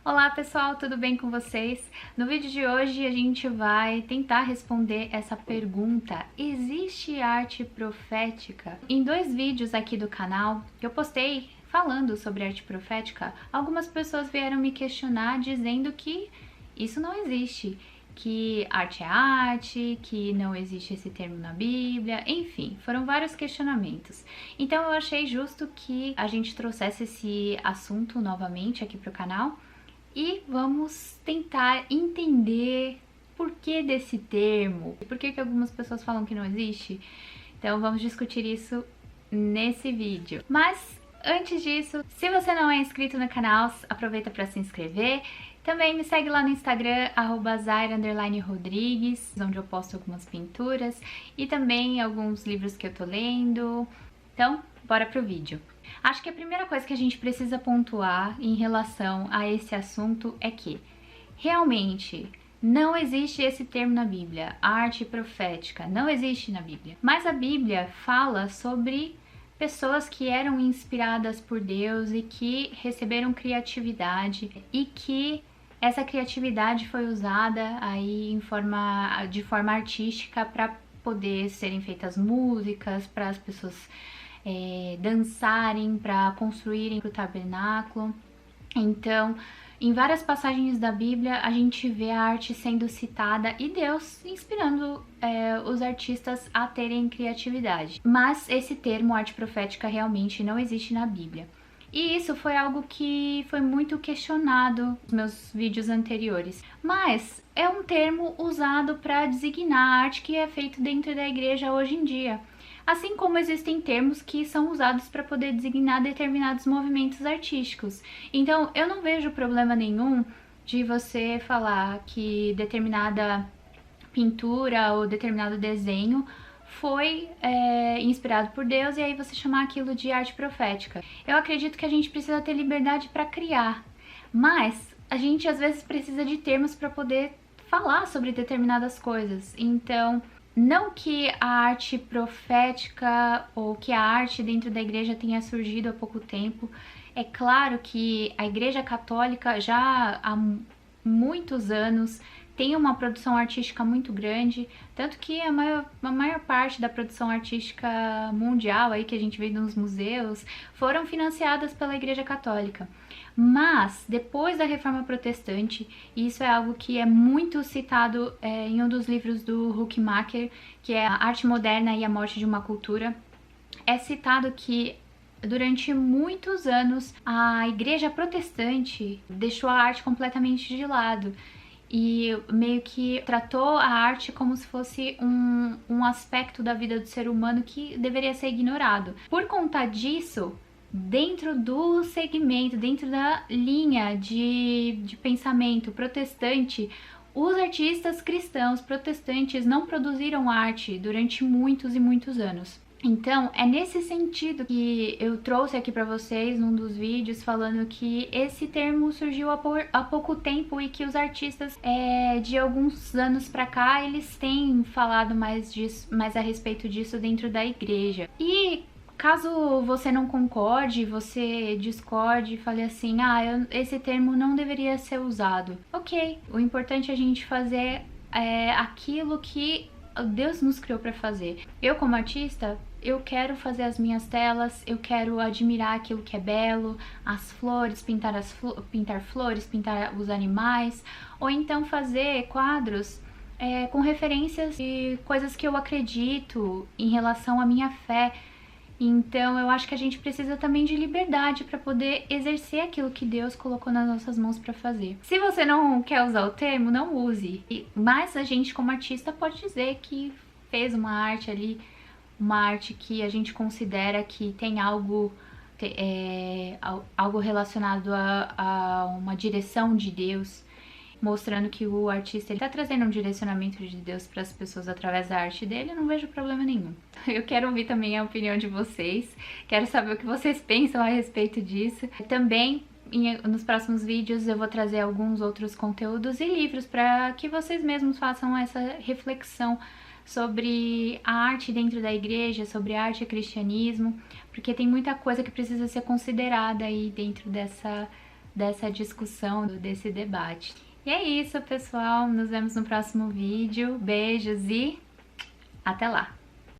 Olá pessoal, tudo bem com vocês? No vídeo de hoje a gente vai tentar responder essa pergunta: existe arte profética? Em 2 vídeos aqui do canal que eu postei falando sobre arte profética, algumas pessoas vieram me questionar dizendo que isso não existe, que arte é arte, que não existe esse termo na Bíblia, enfim, foram vários questionamentos. Então eu achei justo que a gente trouxesse esse assunto novamente aqui para o canal e vamos tentar entender por que desse termo, por que algumas pessoas falam que não existe. Então vamos discutir isso nesse vídeo. Mas antes disso, se você não é inscrito no canal, aproveita para se inscrever. Também me segue lá no Instagram, @zaira_rodrigues, onde eu posto algumas pinturas e também alguns livros que eu tô lendo. Então, bora pro vídeo. Acho que a primeira coisa que a gente precisa pontuar em relação a esse assunto é que realmente não existe esse termo na Bíblia, arte profética, não existe na Bíblia. Mas a Bíblia fala sobre pessoas que eram inspiradas por Deus e que receberam criatividade e que essa criatividade foi usada aí de forma artística para poder serem feitas músicas, para as pessoas dançarem, para construírem o tabernáculo. Então, em várias passagens da Bíblia, a gente vê a arte sendo citada e Deus inspirando os artistas a terem criatividade. Mas esse termo, arte profética, realmente não existe na Bíblia. E isso foi algo que foi muito questionado nos meus vídeos anteriores. Mas é um termo usado para designar a arte que é feita dentro da igreja hoje em dia. Assim como existem termos que são usados para poder designar determinados movimentos artísticos. Então, eu não vejo problema nenhum de você falar que determinada pintura ou determinado desenho foi inspirado por Deus e aí você chamar aquilo de arte profética. Eu acredito que a gente precisa ter liberdade para criar, mas a gente às vezes precisa de termos para poder falar sobre determinadas coisas. Então, não que a arte profética ou que a arte dentro da igreja tenha surgido há pouco tempo. É claro que a Igreja Católica já há muitos anos tem uma produção artística muito grande, tanto que a maior parte da produção artística mundial aí que a gente vê nos museus foram financiadas pela Igreja Católica. Mas depois da Reforma Protestante, e isso é algo que é muito citado em um dos livros do Huckmacher, que é A Arte Moderna e a Morte de uma Cultura, é citado que durante muitos anos a Igreja Protestante deixou a arte completamente de lado e meio que tratou a arte como se fosse um aspecto da vida do ser humano que deveria ser ignorado. Por conta disso, dentro do segmento, dentro da linha de pensamento protestante, os artistas cristãos protestantes não produziram arte durante muitos e muitos anos. Então, é nesse sentido que eu trouxe aqui pra vocês num dos vídeos falando que esse termo surgiu há pouco tempo e que os artistas de alguns anos pra cá, eles têm falado mais a respeito disso dentro da igreja. E caso você não concorde, você discorde e fale assim, esse termo não deveria ser usado. Ok, o importante é a gente fazer aquilo que Deus nos criou para fazer. Eu, como artista, eu quero fazer as minhas telas, eu quero admirar aquilo que é belo, as flores, pintar flores, pintar os animais, ou então fazer quadros com referências de coisas que eu acredito em relação à minha fé. Então eu acho que a gente precisa também de liberdade para poder exercer aquilo que Deus colocou nas nossas mãos para fazer. Se você não quer usar o termo, não use. Mas a gente como artista pode dizer que fez uma arte ali, uma arte que a gente considera que tem algo relacionado a uma direção de Deus, mostrando que o artista está trazendo um direcionamento de Deus para as pessoas através da arte dele. Eu não vejo problema nenhum. Eu quero ouvir também a opinião de vocês, quero saber o que vocês pensam a respeito disso. Também nos próximos vídeos eu vou trazer alguns outros conteúdos e livros para que vocês mesmos façam essa reflexão sobre a arte dentro da igreja, sobre arte e cristianismo, porque tem muita coisa que precisa ser considerada aí dentro dessa discussão, desse debate. E é isso, pessoal. Nos vemos no próximo vídeo. Beijos e até lá!